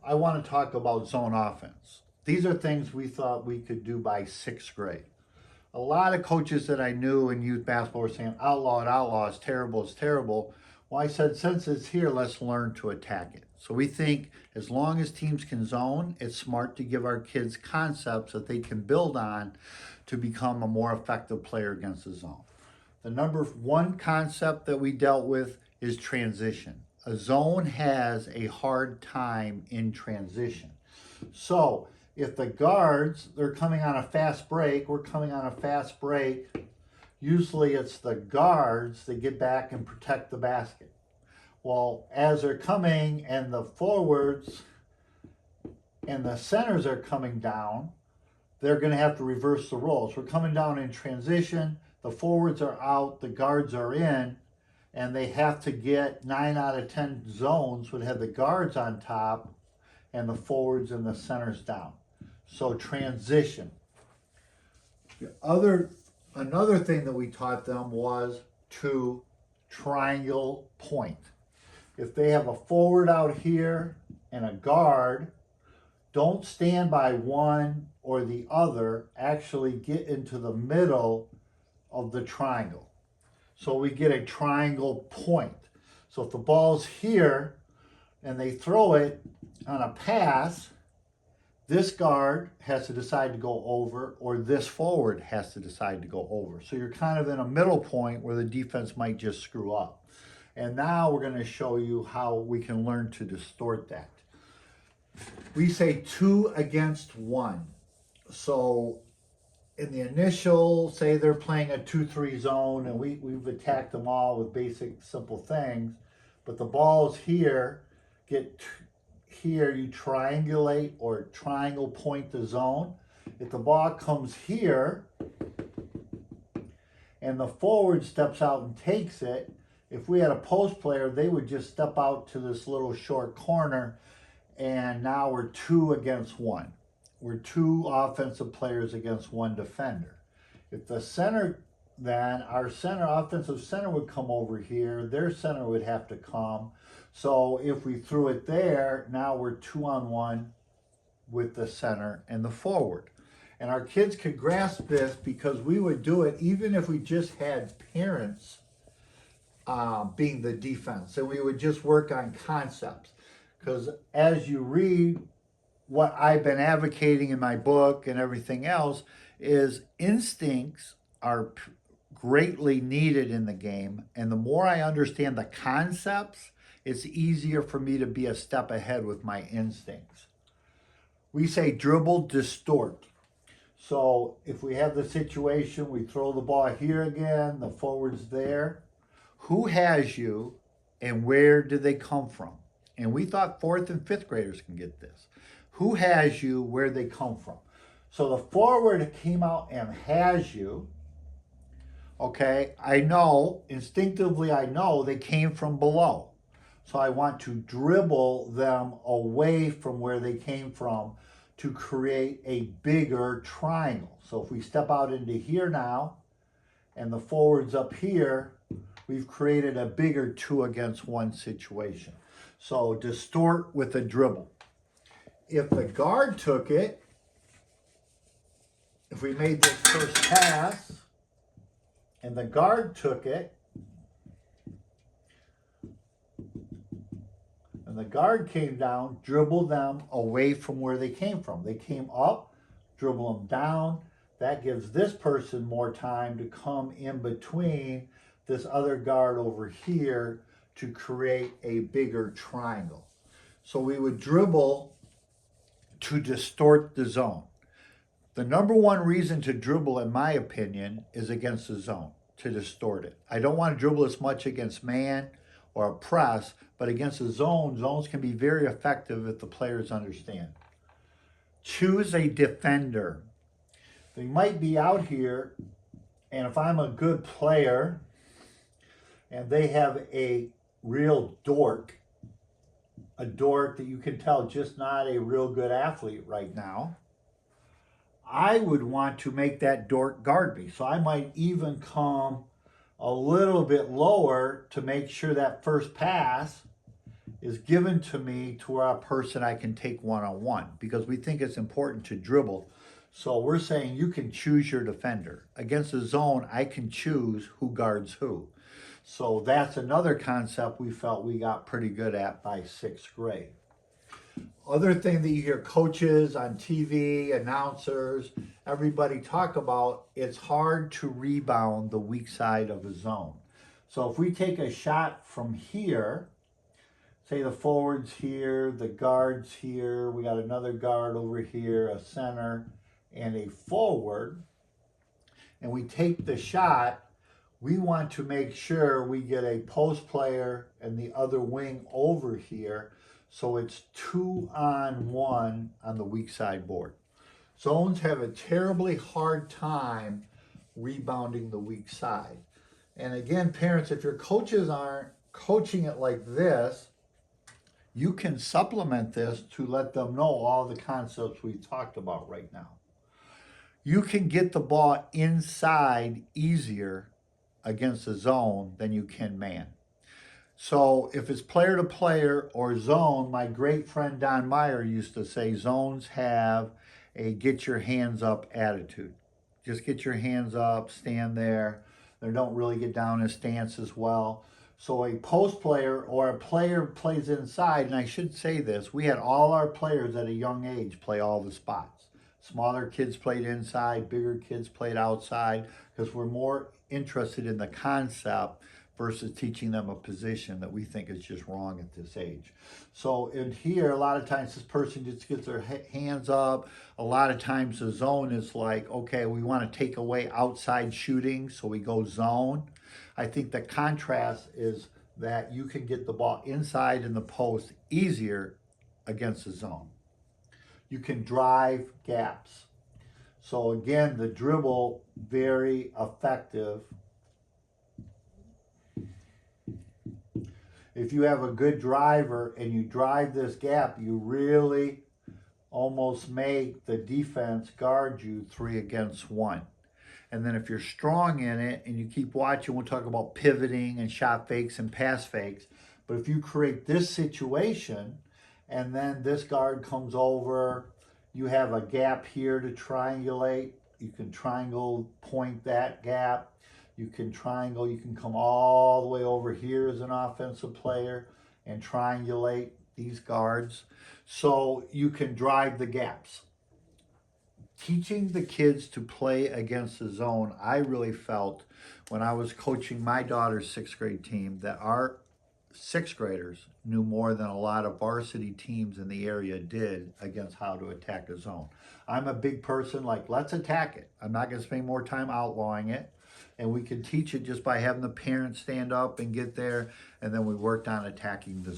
I want to talk about zone offense. These are things we thought we could do by sixth grade. A lot of coaches that I knew in youth basketball were saying, outlaw, it's terrible, it's terrible. Well, I said, since it's here, let's learn to attack it. So we think as long as teams can zone, it's smart to give our kids concepts that they can build on to become a more effective player against the zone. The number one concept that we dealt with is transition. A zone has a hard time in transition. So if the guards, they're coming on a fast break, we're coming on a fast break, usually it's the guards that get back and protect the basket. Well, as they're coming and the forwards and the centers are coming down, they're going to have to reverse the roles. We're coming down in transition, the forwards are out, the guards are in, and they have to get 9 out of 10 zones would have the guards on top and the forwards and the centers down. So transition. Another thing that we taught them was to triangle point. If they have a forward out here and a guard, don't stand by one or the other, actually get into the middle of the triangle. So we get a triangle point. So if the ball's here and they throw it on a pass, this guard has to decide to go over, or this forward has to decide to go over. So you're kind of in a middle point where the defense might just screw up. And now we're going to show you how we can learn to distort that. We say 2 against 1. So in the initial, say they're playing a 2-3 zone, and we've attacked them all with basic, simple things, but the ball's here, here, you triangulate or triangle point the zone. If the ball comes here and the forward steps out and takes it, if we had a post player, they would just step out to this little short corner, and now we're 2 against 1. We're 2 offensive players against 1 defender. If the center, then our offensive center would come over here, their center would have to come. So if we threw it there, now we're 2-on-1 with the center and the forward. And our kids could grasp this because we would do it even if we just had parents being the defense. And we would just work on concepts. Because as you read what I've been advocating in my book and everything else, is instincts are greatly needed in the game. And the more I understand the concepts, it's easier for me to be a step ahead with my instincts. We say dribble, distort. So if we have the situation, we throw the ball here again, the forward's there. Who has you and where did they come from? And we thought 4th and 5th graders can get this. Who has you, where they come from? So the forward came out and has you. Okay, I know, instinctively I know they came from below. So I want to dribble them away from where they came from to create a bigger triangle. So if we step out into here now, and the forward's up here, we've created a bigger 2 against 1 situation. So distort with a dribble. If the guard took it, if we made this first pass, and the guard took it, and the guard came down, dribble them away from where they came from. They came up, dribble them down. That gives this person more time to come in between this other guard over here to create a bigger triangle. So we would dribble to distort the zone. The number one reason to dribble, in my opinion, is against the zone, to distort it. I don't want to dribble as much against man or a press, but against the zone, zones can be very effective if the players understand. Choose a defender. They might be out here, and if I'm a good player, and they have a real dork, a dork that you can tell just not a real good athlete right now, I would want to make that dork guard me. So I might even come a little bit lower to make sure that first pass is given to me to a person I can take one-on-one because we think it's important to dribble. So we're saying you can choose your defender. Against the zone, I can choose who guards who. So that's another concept we felt we got pretty good at by 6th grade. Other thing that you hear coaches on TV, announcers, everybody talk about, it's hard to rebound the weak side of a zone. So if we take a shot from here, say the forward's here, the guard's here, we got another guard over here, a center, and a forward, and we take the shot, we want to make sure we get a post player and the other wing over here, so it's 2-on-1 on the weak side board. Zones have a terribly hard time rebounding the weak side. And again, parents, if your coaches aren't coaching it like this, you can supplement this to let them know all the concepts we talked about right now. You can get the ball inside easier against a zone than you can man. So if it's player to player or zone, my great friend Don Meyer used to say zones have a get your hands up attitude. Just get your hands up, stand there. They don't really get down in stance as well. So a post player or a player plays inside, and I should say this, we had all our players at a young age play all the spots. Smaller kids played inside, bigger kids played outside, because we're more interested in the concept versus teaching them a position that we think is just wrong at this age. So in here, a lot of times this person just gets their hands up. A lot of times the zone is like, okay, we want to take away outside shooting, so we go zone. I think the contrast is that you can get the ball inside in the post easier against the zone. You can drive gaps. So again, the dribble, very effective. If you have a good driver and you drive this gap, you really almost make the defense guard you 3 against 1. And then if you're strong in it and you keep watching, we'll talk about pivoting and shot fakes and pass fakes. But if you create this situation and then this guard comes over, you have a gap here to triangulate. You can triangle point that gap. You can triangle, you can come all the way over here as an offensive player and triangulate these guards. So you can drive the gaps. Teaching the kids to play against the zone, I really felt when I was coaching my daughter's 6th grade team that our 6th graders knew more than a lot of varsity teams in the area did against how to attack a zone. I'm a big person, like, let's attack it. I'm not going to spend more time outlawing it. And we can teach it just by having the parents stand up and get there. And then we worked on attacking the zone.